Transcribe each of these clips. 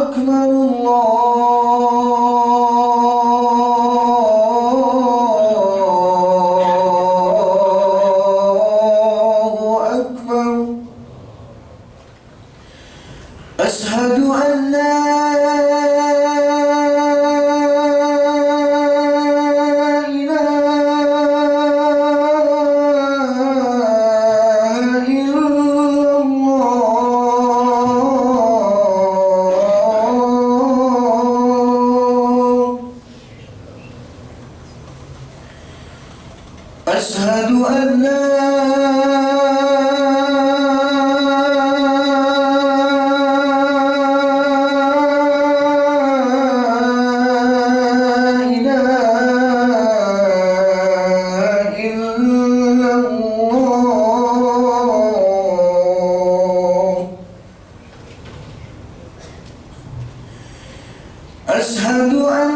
أكبر الله أكبر. أشهد أن لا أشهد أن لا إله إلا الله. أشهد أن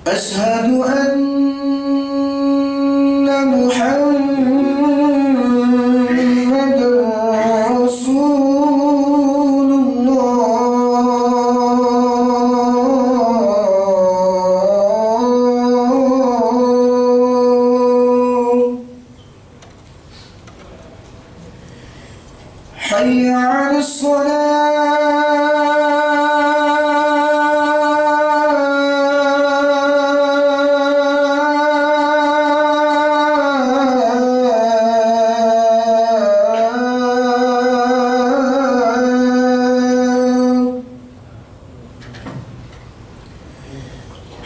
أشهد أن محمدًا رسول الله. حي على الصلاة.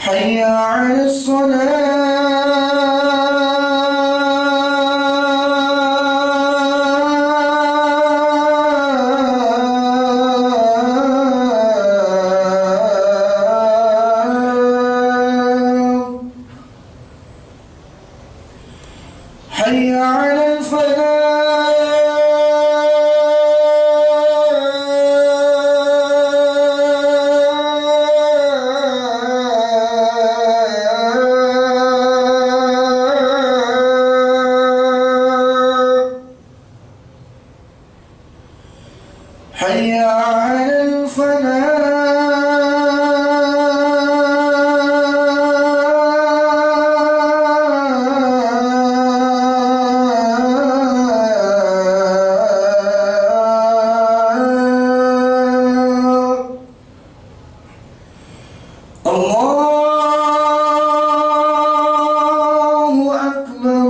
حي على الصلاة. حي على الفلاح. حي على الفلاح. الله أكبر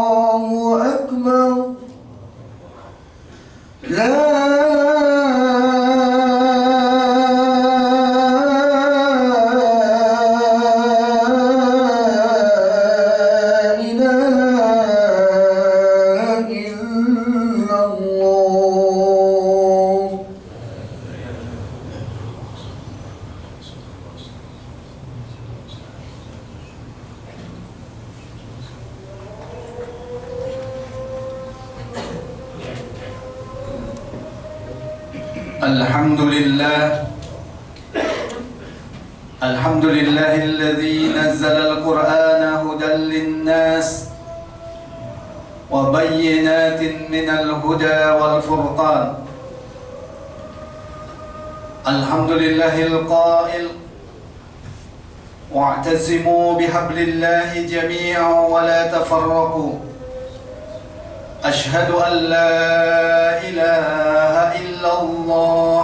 الله أكبر. لا إله إلا الله. الحمد لله الذي نزل القرآن هدى للناس وبينات من الهدى والفرقان. الحمد لله القائل واعتصموا بحبل الله جميعا ولا تفرقوا. أشهد أن لا إله إلا الله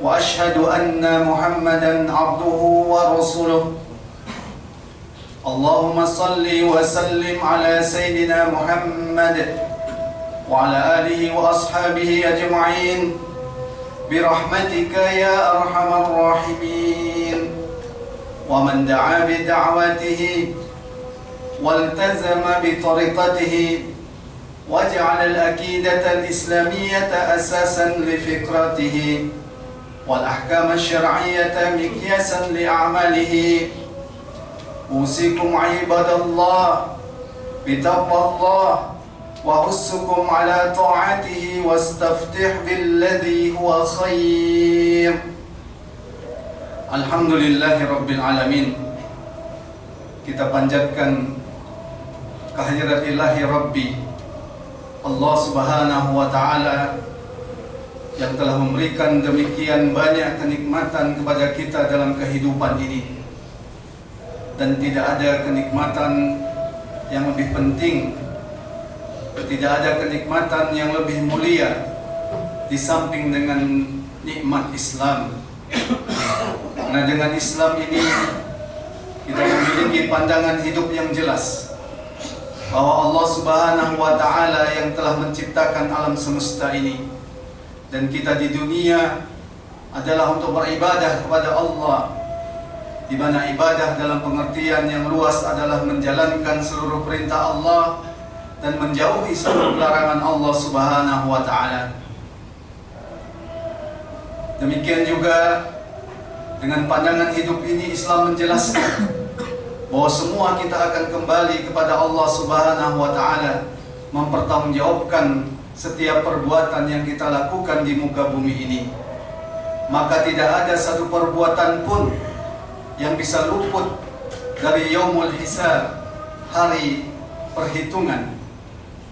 وأشهد أن محمدًا عبده ورسوله. اللهم صل وسلم على سيدنا محمد وعلى آله وأصحابه أجمعين برحمتك يا أرحم الراحمين. ومن دعا بدعوته والتزم بطريقته وجعل الأكيدة الإسلامية أساسا لفكرته والأحكام الشرعية مقياسا لأعماله. أوصيكم عباد الله بتقوى الله وأحثكم على طاعته واستفتح بالذي هو خير. Alhamdulillahirrabbilalamin. Kita panjatkan kehadirat ilahi Rabbi Allah subhanahu wa ta'ala yang telah memberikan demikian banyak kenikmatan kepada kita dalam kehidupan ini. Dan tidak ada kenikmatan yang lebih penting, tidak ada kenikmatan yang lebih mulia di samping dengan nikmat Islam. Karena dengan Islam ini kita memiliki pandangan hidup yang jelas bahwa Allah subhanahu wa ta'ala yang telah menciptakan alam semesta ini, dan kita di dunia adalah untuk beribadah kepada Allah, di mana ibadah dalam pengertian yang luas adalah menjalankan seluruh perintah Allah dan menjauhi seluruh larangan Allah subhanahu wa ta'ala. Demikian juga dengan pandangan hidup ini Islam menjelaskan bahwa semua kita akan kembali kepada Allah subhanahu wa ta'ala, mempertanggungjawabkan setiap perbuatan yang kita lakukan di muka bumi ini. Maka tidak ada satu perbuatan pun yang bisa luput dari yaumul hisab, hari perhitungan,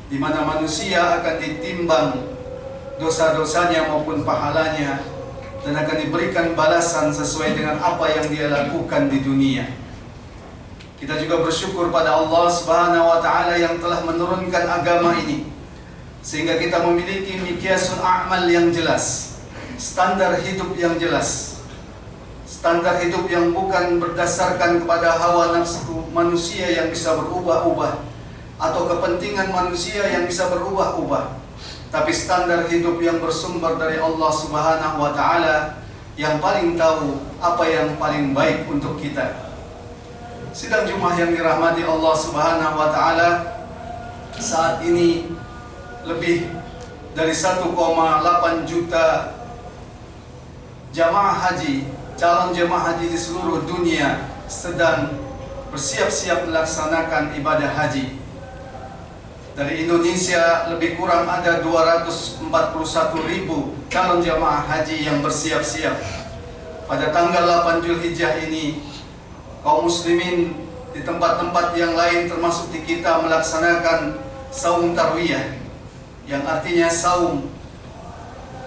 di mana manusia akan ditimbang dosa-dosanya maupun pahalanya, dan akan diberikan balasan sesuai dengan apa yang dia lakukan di dunia. Kita juga bersyukur pada Allah subhanahu wa ta'ala yang telah menurunkan agama ini, sehingga kita memiliki miqyasul a'mal yang jelas, standar hidup yang jelas, standar hidup yang bukan berdasarkan kepada hawa nafsu manusia yang bisa berubah-ubah atau kepentingan manusia yang bisa berubah-ubah, tapi standar hidup yang bersumber dari Allah subhanahu wa ta'ala yang paling tahu apa yang paling baik untuk kita. Sidang Jumat yang dirahmati Allah subhanahu wa ta'ala, saat ini lebih dari 1,8 juta jamaah haji, calon jamaah haji di seluruh dunia sedang bersiap-siap melaksanakan ibadah haji. Dari Indonesia lebih kurang ada 241.000 calon jamaah haji yang bersiap-siap. Pada tanggal 8 Zulhijjah ini, kaum muslimin di tempat-tempat yang lain termasuk di kita melaksanakan saum tarwiyah, yang artinya saum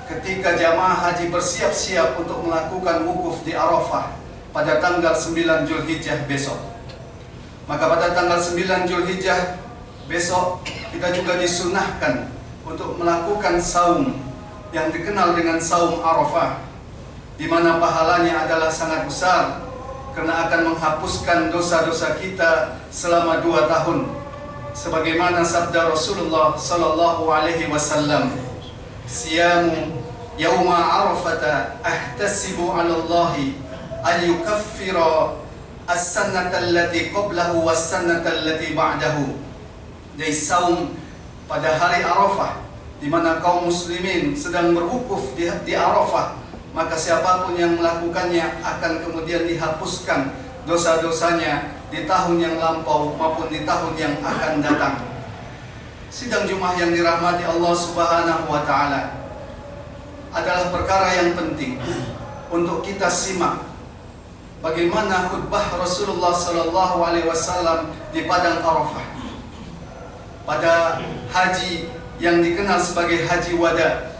ketika jamaah haji bersiap-siap untuk melakukan wukuf di Arafah pada tanggal 9 Zulhijjah besok. Maka pada tanggal 9 Zulhijjah besok kita juga disunahkan untuk melakukan saum yang dikenal dengan saum Arafah, di mana pahalanya adalah sangat besar karena akan menghapuskan dosa-dosa kita selama 2 tahun, sebagaimana sabda Rasulullah sallallahu alaihi wasallam, "Siyamu yauma Arafata ahtasibu 'ala Allah an yukaffira as-sanata allati qablahu was-sanata allati ba'dahu." Jadi saum pada hari Arafah, di mana kaum muslimin sedang berwukuf di Arafah, maka siapapun yang melakukannya akan kemudian dihapuskan dosa-dosanya di tahun yang lampau maupun di tahun yang akan datang. Sidang Jumat yang dirahmati Allah subhanahu wa ta'ala, adalah perkara yang penting untuk kita simak bagaimana khutbah Rasulullah sallallahu alaihi wasallam di padang Arafah pada haji yang dikenal sebagai haji wada,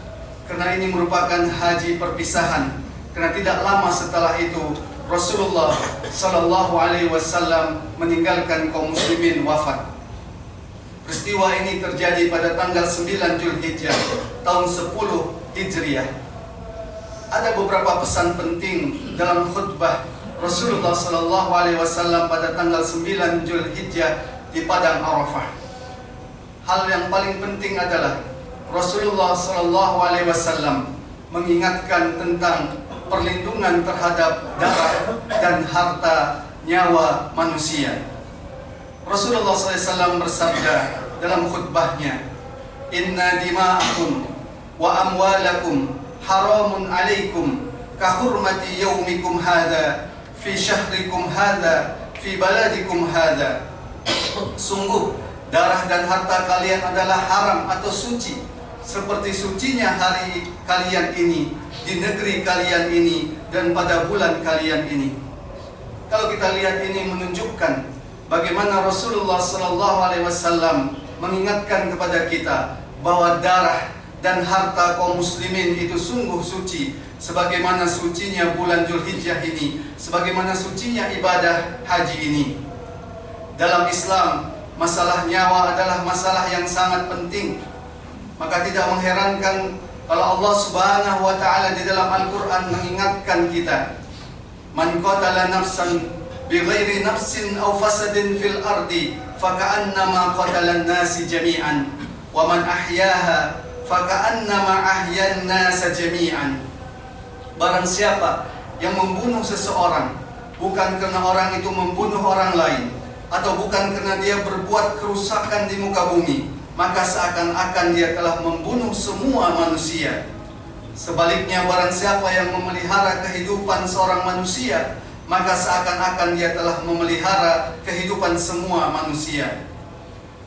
karena ini merupakan haji perpisahan, karena tidak lama setelah itu Rasulullah sallallahu alaihi wasallam meninggalkan kaum muslimin, wafat. Peristiwa ini terjadi pada tanggal 9 Zulhijjah tahun 10 Hijriah. Ada beberapa pesan penting dalam khutbah Rasulullah sallallahu alaihi wasallam pada tanggal 9 Zulhijjah di padang Arafah. Hal yang paling penting adalah Rasulullah sallallahu alaihi wasallam mengingatkan tentang perlindungan terhadap darah dan harta nyawa manusia. Rasulullah sallallahu alaihi wasallam bersabda dalam khutbahnya, "Inna dima'akum wa amwalakum haramun alaikum kahurmati yaumikum hadha fi syahrikum hadha fi baladikum hadha. Sungguh darah dan harta kalian adalah haram atau suci, seperti sucinya hari kalian ini, di negeri kalian ini, dan pada bulan kalian ini. Kalau kita lihat, ini menunjukkan bagaimana Rasulullah SAW mengingatkan kepada kita bahwa darah dan harta kaum muslimin itu sungguh suci, sebagaimana sucinya bulan Dzulhijjah ini, sebagaimana sucinya ibadah haji ini. Dalam Islam, masalah nyawa adalah masalah yang sangat penting. Maka tidak mengherankan kalau Allah Subhanahu wa taala di dalam Al-Qur'an mengingatkan kita, "Man qatala nafsan bighairi nafsin aw fasadin fil ardi faka'annama qatala an-nasi jami'an wa man ahyaha faka'annama ahyan nasa jami'an." Barang siapa yang membunuh seseorang bukan karena orang itu membunuh orang lain, atau bukan karena dia berbuat kerusakan di muka bumi, maka seakan-akan dia telah membunuh semua manusia. Sebaliknya, barang siapa yang memelihara kehidupan seorang manusia, maka seakan-akan dia telah memelihara kehidupan semua manusia.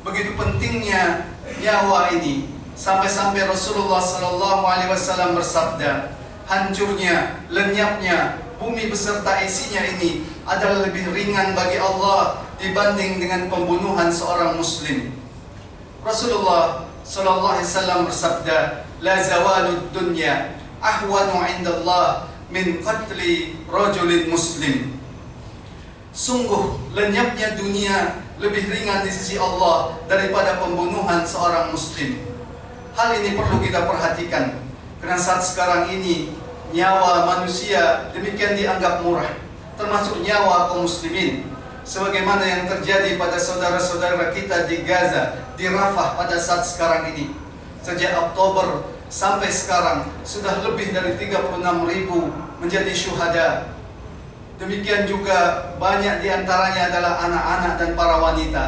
Begitu pentingnya nyawa ini, sampai-sampai Rasulullah SAW bersabda, hancurnya, lenyapnya bumi beserta isinya ini adalah lebih ringan bagi Allah dibanding dengan pembunuhan seorang muslim. Rasulullah SAW bersabda, la zawalud dunya ahwanu indallah min qatli rajulin muslim. Sungguh lenyapnya dunia lebih ringan di sisi Allah daripada pembunuhan seorang muslim. Hal ini perlu kita perhatikan, karena saat sekarang ini nyawa manusia demikian dianggap murah, termasuk nyawa kaum muslimin, sebagaimana yang terjadi pada saudara-saudara kita di Gaza, di Rafah pada saat sekarang ini. Sejak Oktober sampai sekarang sudah lebih dari 36.000 menjadi syuhada. Demikian juga banyak diantaranya adalah anak-anak dan para wanita.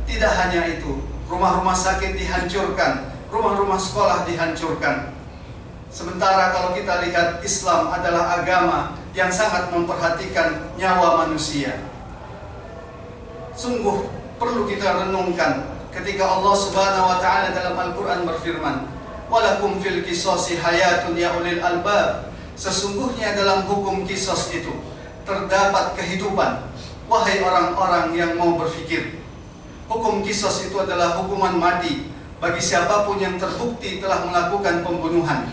Tidak hanya itu, rumah-rumah sakit dihancurkan, rumah-rumah sekolah dihancurkan. Sementara kalau kita lihat, Islam adalah agama yang sangat memperhatikan nyawa manusia. Sungguh perlu kita renungkan ketika Allah Subhanahu wa taala dalam Al-Qur'an berfirman, "Walakum fil qisasi hayatun ya ulil albab." Sesungguhnya dalam hukum qisas itu terdapat kehidupan, wahai orang-orang yang mau berfikir. Hukum qisas itu adalah hukuman mati bagi siapapun yang terbukti telah melakukan pembunuhan.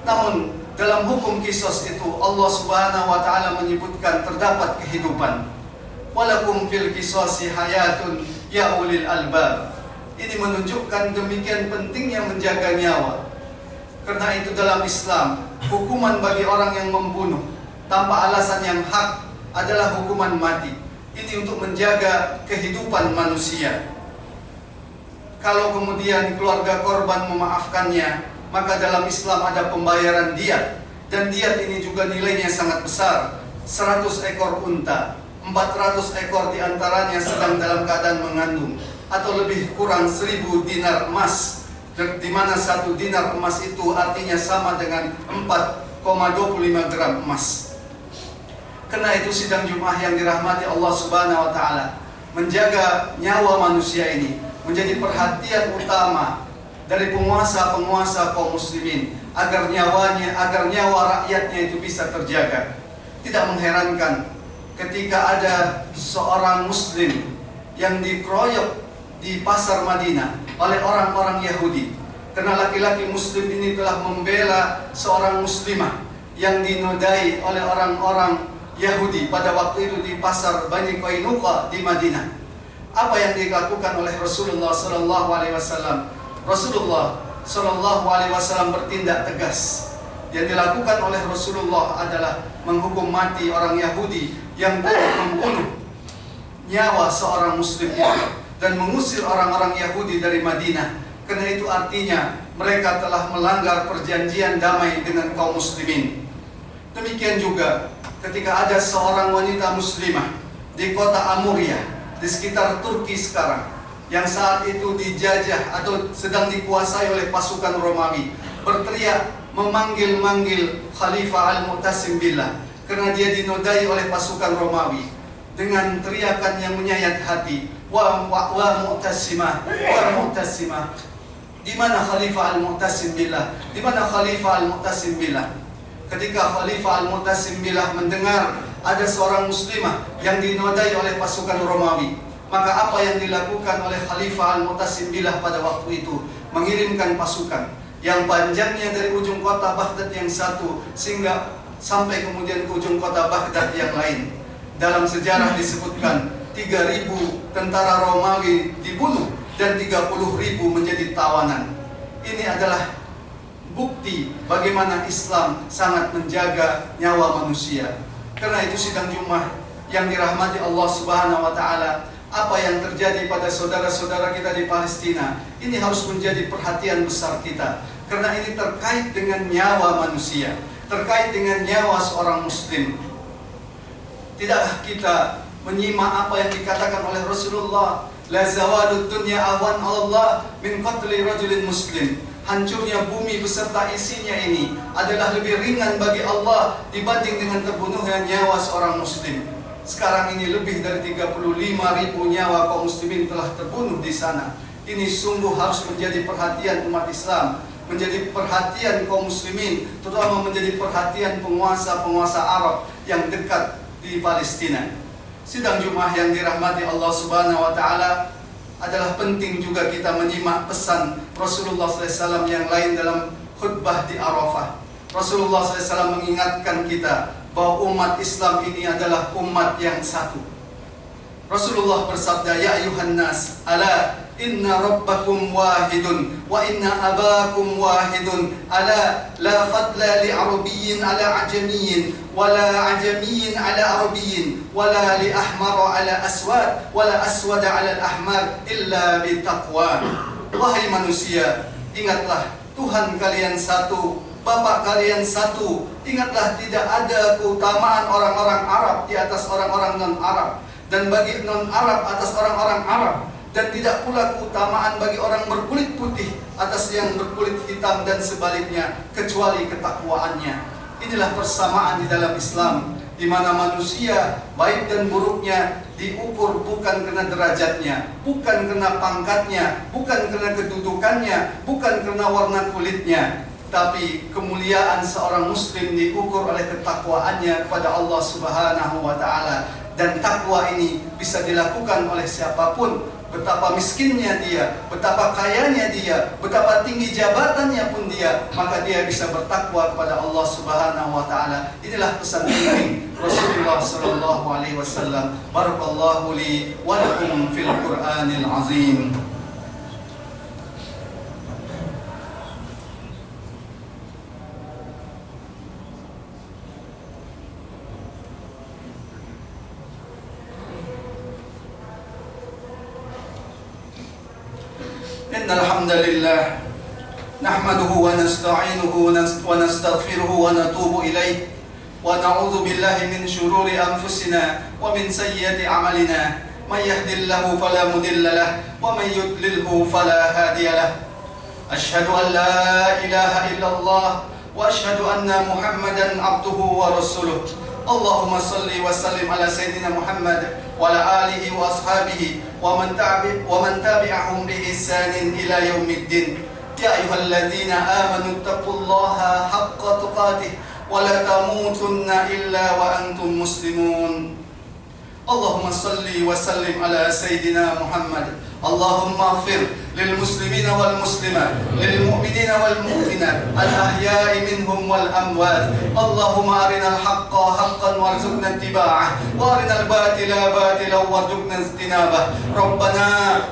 Namun dalam hukum qisas itu Allah Subhanahu wa taala menyebutkan terdapat kehidupan. Walakum fil qisasi hayatun ya ulil albab. Ini menunjukkan demikian pentingnya menjaga nyawa. Karena itu dalam Islam, hukuman bagi orang yang membunuh tanpa alasan yang hak adalah hukuman mati. Ini untuk menjaga kehidupan manusia. Kalau kemudian keluarga korban memaafkannya, maka dalam Islam ada pembayaran diat, dan diat ini juga nilainya sangat besar. 100 ekor unta, 400 ekor diantaranya sedang dalam keadaan mengandung, atau lebih kurang 1000 dinar emas, di mana 1 dinar emas itu artinya sama dengan 4,25 gram emas. Karena itu sidang Jumat yang dirahmati Allah Subhanahu wa taala, menjaga nyawa manusia ini menjadi perhatian utama dari penguasa-penguasa kaum muslimin, agar nyawa rakyatnya itu bisa terjaga. Tidak mengherankan ketika ada seorang muslim yang dikeroyok di pasar Madinah oleh orang-orang Yahudi, karena laki-laki muslim ini telah membela seorang muslimah yang dinodai oleh orang-orang Yahudi pada waktu itu di pasar Bani Qainuqa di Madinah. Apa yang dilakukan oleh Rasulullah SAW? Rasulullah SAW bertindak tegas. Yang dilakukan oleh Rasulullah adalah menghukum mati orang Yahudi yang telah membunuh nyawa seorang muslim itu dan mengusir orang-orang Yahudi dari Madinah. Karena itu artinya mereka telah melanggar perjanjian damai dengan kaum muslimin. Demikian juga ketika ada seorang wanita muslimah di kota Amuria, di sekitar Turki sekarang, yang saat itu dijajah atau sedang dikuasai oleh pasukan Romawi, berteriak memanggil-manggil Khalifah Al-Mu'tasim Billah karena dia dinodai oleh pasukan Romawi dengan teriakan yang menyayat hati, wa mu'tasimah, wa mu'tasimah. Di mana Khalifah Al-Mu'tasim Billah? Di mana Khalifah Al-Mu'tasim Billah? Ketika Khalifah Al-Mu'tasim Billah mendengar ada seorang muslimah yang dinodai oleh pasukan Romawi, maka apa yang dilakukan oleh Khalifah Al-Mu'tasim Billah pada waktu itu? Mengirimkan pasukan yang panjangnya dari ujung kota Baghdad yang satu sehingga sampai kemudian ke ujung kota Baghdad yang lain. Dalam sejarah disebutkan 3.000 tentara Romawi dibunuh dan 30.000 menjadi tawanan. Ini adalah bukti bagaimana Islam sangat menjaga nyawa manusia. Karena itu sidang Jumat yang dirahmati Allah Subhanahu wa taala, apa yang terjadi pada saudara-saudara kita di Palestina ini harus menjadi perhatian besar kita, karena ini terkait dengan nyawa manusia, terkait dengan nyawa seorang muslim. Tidakkah kita menyimak apa yang dikatakan oleh Rasulullah, la zawadud dunya ahwan 'ala Allah min qatli rajulin muslim. Hancurnya bumi beserta isinya ini adalah lebih ringan bagi Allah dibanding dengan terbunuhnya nyawa seorang muslim. Sekarang ini lebih dari 35.000 nyawa kaum muslimin telah terbunuh di sana. Ini sungguh harus menjadi perhatian umat Islam, menjadi perhatian kaum muslimin, terutama menjadi perhatian penguasa-penguasa Arab yang dekat di Palestina. Sidang Jumat yang dirahmati Allah Subhanahu wa taala, adalah penting juga kita menyimak pesan Rasulullah SAW yang lain dalam khutbah di Arafah. Rasulullah SAW mengingatkan kita bahwa umat Islam ini adalah umat yang satu. Rasulullah bersabda, ya ayuhan nas, ala inna rabbakum wahidun wa inna abakum wahidun, ala la fadla li arabiyyin ala ajamiyyin wala ajamiyyin ala arabiyyin wala li ahmara ala aswad wala aswada ala al-ahmar illa bitaqwa. Wahai manusia, ingatlah Tuhan kalian satu, Bapa kalian satu. Ingatlah tidak ada keutamaan orang-orang Arab di atas orang-orang non-Arab, dan bagi non-Arab atas orang-orang Arab, dan tidak pula keutamaan bagi orang berkulit putih atas yang berkulit hitam dan sebaliknya, kecuali ketakwaannya. Inilah persamaan di dalam Islam, di mana manusia baik dan buruknya diukur bukan karena derajatnya, bukan karena pangkatnya, bukan karena kedudukannya, bukan karena warna kulitnya, tapi kemuliaan seorang muslim diukur oleh ketakwaannya kepada Allah Subhanahu wa taala. Dan takwa ini bisa dilakukan oleh siapapun, betapa miskinnya dia, betapa kayanya dia, betapa tinggi jabatannya pun dia, maka dia bisa bertakwa kepada Allah Subhanahu wa taala. Inilah pesan penting Rasulullah sallallahu alaihi wasallam. Barakallahu li wa lakum fil Qur'anil azim. الحمد لله نحمده ونستعينه ونستغفره ونتوب إليه ونعوذ بالله من شرور أنفسنا ومن سيئات أعمالنا. من يهد الله فلا مضل له ومن يضلله فلا هادي له. أشهد أن لا إله إلا الله وأشهد أن محمدا عبده ورسوله. اللهم صل وسلم على سيدنا محمد وعلى آله وأصحابه ومن تبعهم بإحسان إلى يوم الدين. يا أيها الذين آمنوا اتقوا الله حق تقاته ولا تموتن إلا وأنتم مسلمون. اللهم صل وسلم على سيدنا محمد. اللهم اغفر للمسلمين والمسلمات، للمؤمنين والمؤمنات، الأحياء منهم والأموات. اللهم أرنا الحق حقا وارزقنا اتباعه، وأرنا الباطل باطلا وارزقنا اجتنابه. ربنا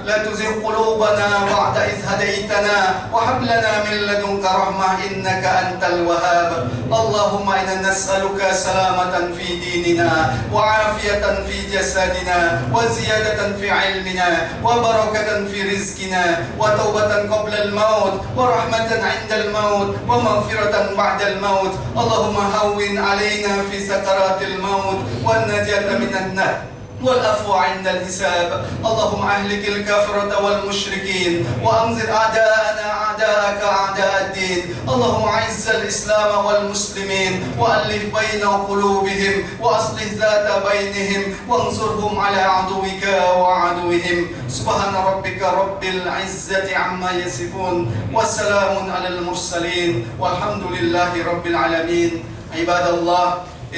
لا تزغ قلوبنا بعد إذ هديتنا وهب لنا من لدنك رحمة إنك أنت الوهاب. اللهم إنا نسألك سلامة في ديننا وعافية في جسدنا وزيادة في علمنا وبركة في رزقنا وتوبة قبل الموت ورحمة عند الموت ومغفرة بعد الموت. اللهم هون علينا في سكرات الموت والنجاة من النار والعفو عند الحساب. اللهم أهلك الكفرة والمشركين وأنزل أعداءنا أعداءك أعداء الدين. اللهم أعز الإسلام والمسلمين وألف بين قلوبهم وأصلح ذات بينهم وانصرهم على عدوك وعدوهم. سبحان ربك رب العزة عما يصفون وسلام على المرسلين والحمد لله رب العالمين. عباد الله،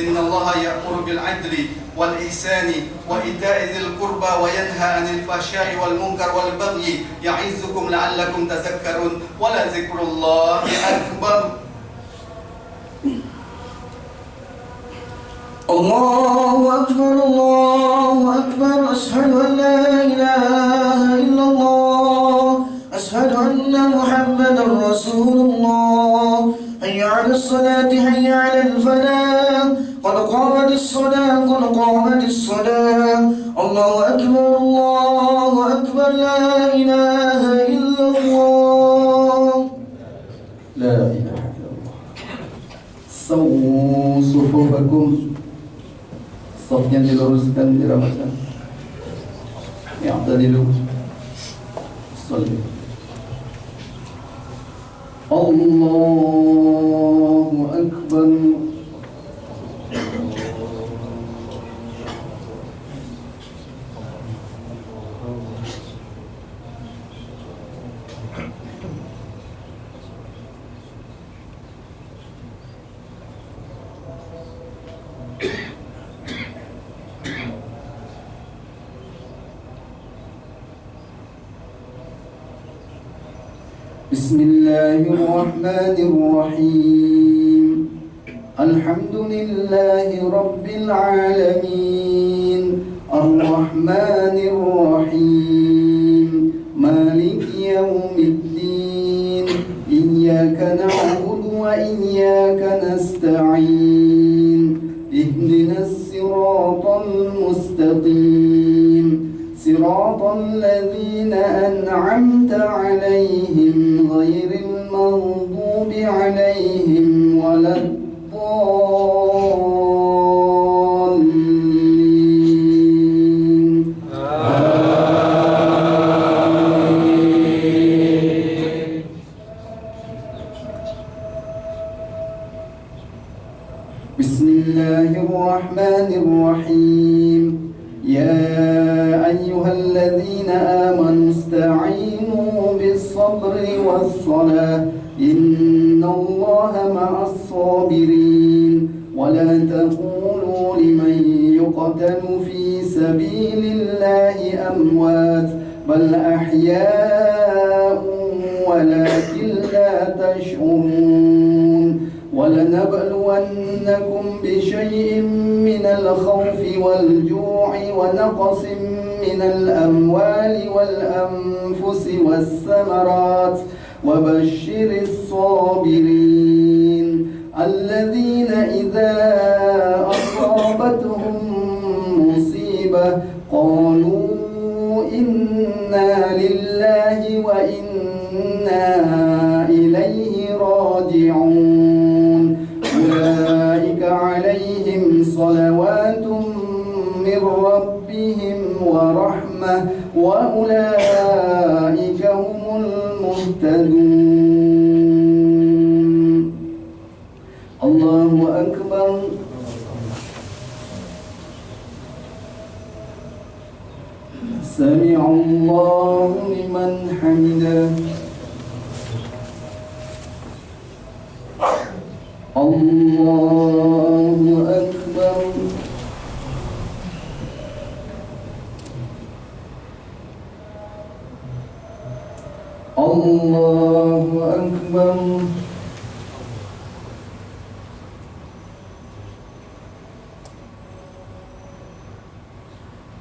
إن الله يأمر بالعدل والإحسان وإيتاء ذي القربى وينهى عن الفحشاء والمنكر والبغي يعظكم لعلكم تذكرون ولذكر الله أكبر. الله أكبر الله أكبر. أشهد أن لا إله إلا الله. أشهد أن محمدا رسول الله. حي على الصلاة حي على الفلاح. قد قامت الصلاة قد قامت الصلاة. الله أكبر الله أكبر. لا إله إلا الله. لا إله إلا الله. سووا صفوفكم. Safnya diluruskan, dirapatkan. I'tadilu. Shalli. Allahu Akbar. بسم الله الرحمن الرحيم. الحمد لله رب العالمين الرحمن الرحيم مالك يوم الدين. إياك نعبد وإياك نستعين. اهدنا الصراط المستقيم صراط الذين أنعمت عليهم غير المغضوب عليهم ولا الضالين. آمين. بسم الله الرحمن الرحيم. يا أيها الذين آمنوا استعينوا بالصبر والصلاة إن الله مع الصابرين. ولا تقولوا لمن يقتل في سبيل الله أموات بل أحياء ولكن لا تشعرون. ولنبلونكم بشيء من الخوف والجوع ونقص من الأموال والأنفس والثمرات وبشر الصابرين الذين إذا أصابتهم مصيبة قالوا إنا لله وإنا إليه راجعون. أولئك عليهم صلوات من ربهم ورحمة وأولئك هم المهتدون. الله أكبر. سمع الله لمن حمده. الله أكبر. الله أكبر.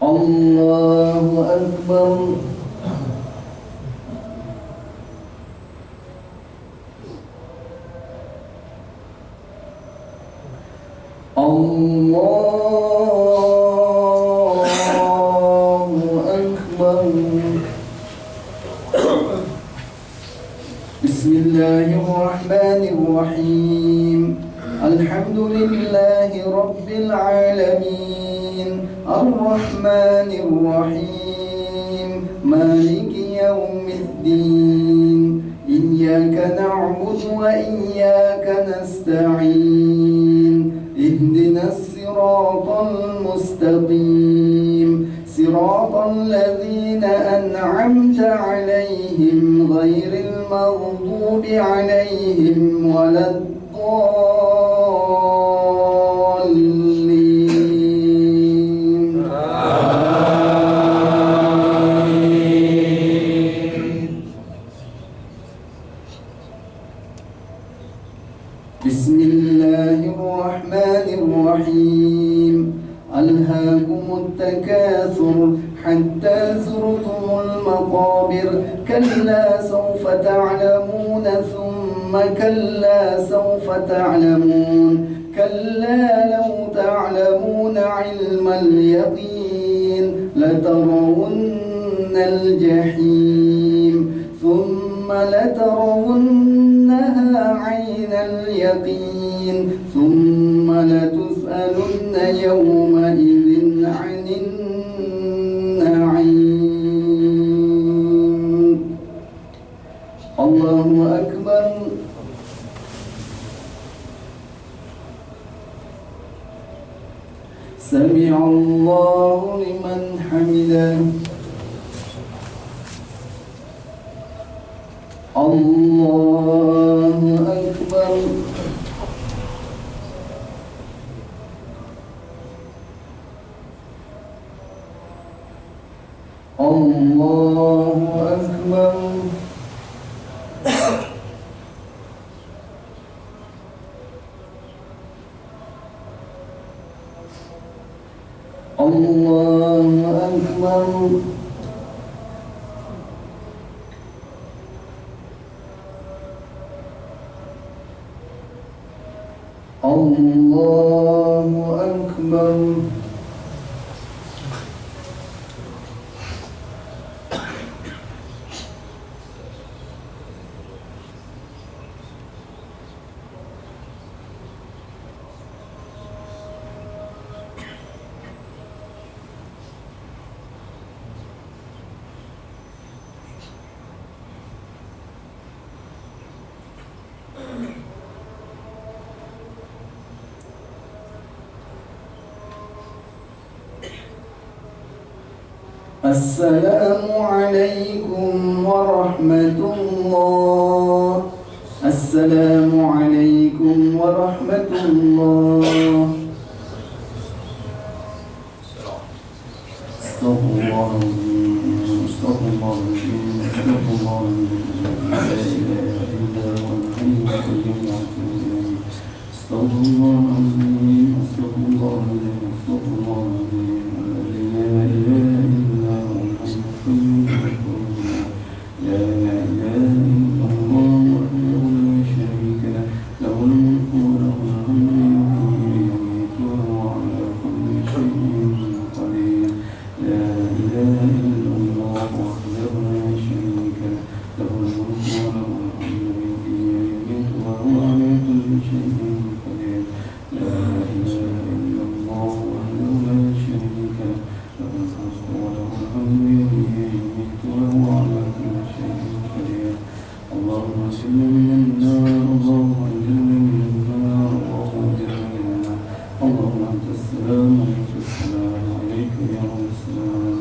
الله أكبر. الله أكبر. بسم الله الرحمن الرحيم. الحمد لله رب العالمين الرحمن الرحيم مالك يوم الدين. إياك نعبد وإياك نستعين اهدنا الصراط المستقيم صراط الذين أنعمت عليهم غير المغضوب عليهم ولا الضالين بسم الله الرحمن الرحيم ألهاكم التكاثر حتى زرتم المقابر كلا سوف تعلمون ثم كلا سوف تعلمون كلا لو تعلمون علم اليقين لترون الجحيم ثم لترونها عين اليقين ثم لتسألن يومئذ عن النعيم الله أكبر سمع الله لمن حمده الله أكبر الله أكبر الله أكبر الله أكبر السلام عليكم ورحمة الله السلام عليكم ورحمة الله استغفر الله العظيم استغفر الله العظيم استغفر الله العظيم لا إله إلا هو الحي القيوم استغفر الله العظيم استغفر الله العظيم استغفر الله العظيم الذي لا إله إلا هو الحي القيوم لا إله إلا الله وحده لا شريك له له الملك وله الحمد يحيي ويميت وهو على كل شيء قدير لا إله إلا الله وحده لا شريك له له الملك وله الحمد يحيي ويميت وهو على كل شيء قدير لا إله إلا الله وحده لا شريك له له الملك وله الحمد يحيي ويميت وهو على كل شيء قدير اللهم صل من النار اللهم اجرني من النار اللهم اجرني من النار اللهم أنت السلام ومنك السلام عليك يا رب السلام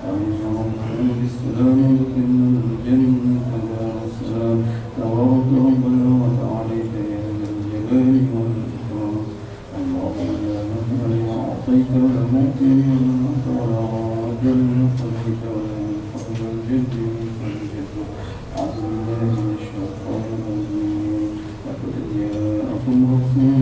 عليك يا رب محمد السلام ودخلنا الجنة دار السلام تبارك ربنا وتعاليك يا ذا الجلال والإكرام اللهم لا مانع لما أعطيت ولا معطي لما منعت ولا راد لما قضيت ولا ينفع ذا الجد منك الجد أعوذ بالله من الشيطان الرجيم لقد جاءكم رسول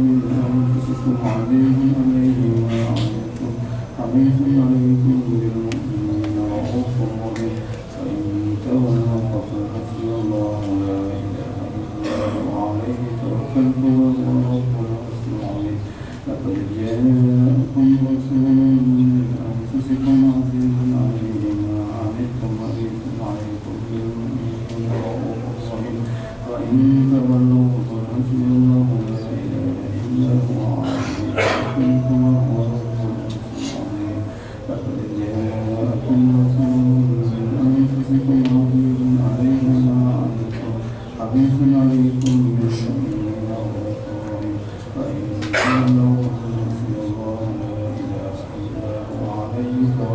من أنفسكم عزيز عليه ما عنتم حريص عليكم بالمؤمنين رؤوف رحيم فإن تولوا فقل حسبي الله لا إله إلا هو عليه توكلت وهو رب العرش العظيم لقد جاءكم رسول من أنفسكم عزيز عليه ما عنتم حريص عليكم بالمؤمنين رؤوف رحيم فإن تولوا فقل حسبي الله لا إله إلا هو عليه توكلت وهو رب العرش العظيم لقد جاءكم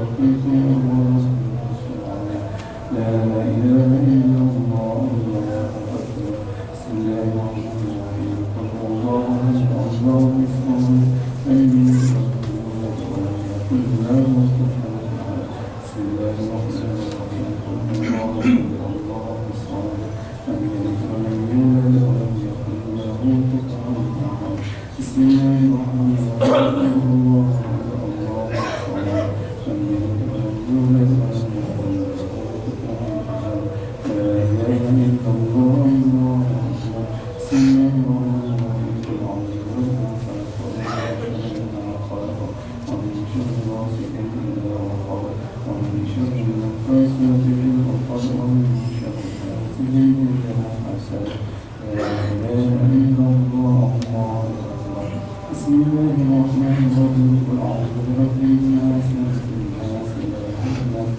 لا إله إلا الله الله أكبر بسم الله الرحمن الرحيم قل هو الله أحد الله الصمد لم يلد ولم يكن له كفوا أحد بسم الله الرحمن الرحيم قل هو الله الصمد لم يلد ولم يولد ولم يكن له كفوا أحد بسم الله الرحمن الرحيم قل هو الله أحد الله الصمد لم يلد ولم يولد ولم يكن له لا إله إلا الله الله أكبر بسم الله الرحمن الرحيم قل أعوذ برب الفلق ومن خلق ومن شر غاسق إذا وقب ومن شر النفاثات في العقد ومن شر حاسد إذا حسد لا إله إلا الله الله أكبر بسم الله الرحمن الرحيم قل أعوذ برب الناس ملك الناس إله الناس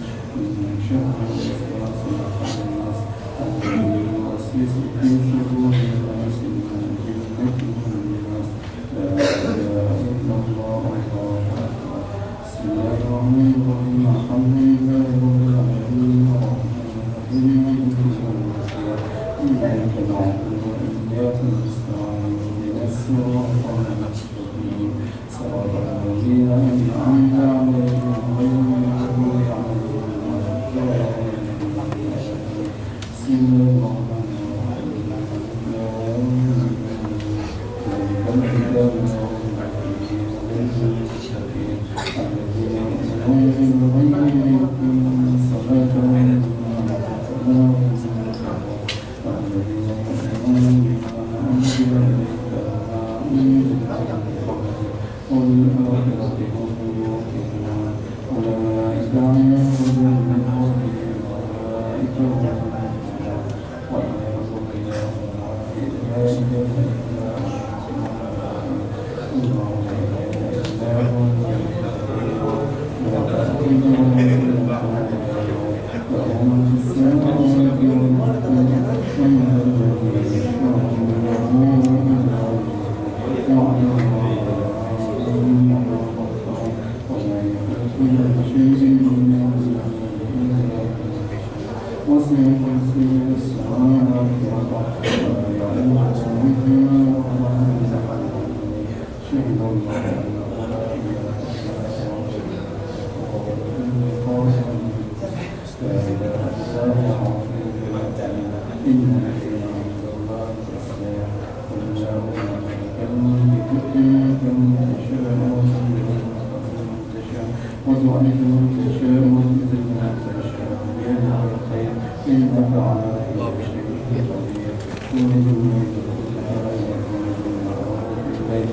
من شر الوسواس الخناس الذي يوسوس في صدور الناس من الجنة والناس لا إله إلا الله الله أكبر بسم الله الرحمن الرحيم الحمد لله رب العالمين الرحمن الرحيم مالك يوم الدين إياك نعبد وإياك نستعين اهدنا الصراط المستقيم صراط الذين أنعمت عليهم غير المغضوب عليهم ولا الضالين بسم الله الرحمن الرحيم ذلك الكتاب لا ريب فيه هدى للمتقين الذين يؤمنون بالغيب ويقيمون الصلاة ومما رزقناهم ينفقون والذين يؤمنون بما أنزل إليك وما أنزل من قبلك وبالآخرة هم يوقنون أولئك على هدى من ربهم وأولئك هم المفلحون وإله إله واحد لا إله إلا هو الله لا إله إلا هو لا تأخذه سنة له ما في السماوات والأرض ومن الذي يشفع عنده إلا وعلى الله ولا يحيط بشيء من علمه إلا وسع كرسيه السماوات والأرض ولا يئوده حفظهما شهد الله أنه لا إله إلا هو لا إله إلا هو إن الدين عند الله الإسلام قل اللهم لك الملك تؤتي الملك من تشاء وتعز من تشاء وتذل من تشاء بيدك الخير إنك على كل شيء قدير تولد الليل في النهار وتولد النهار في الليل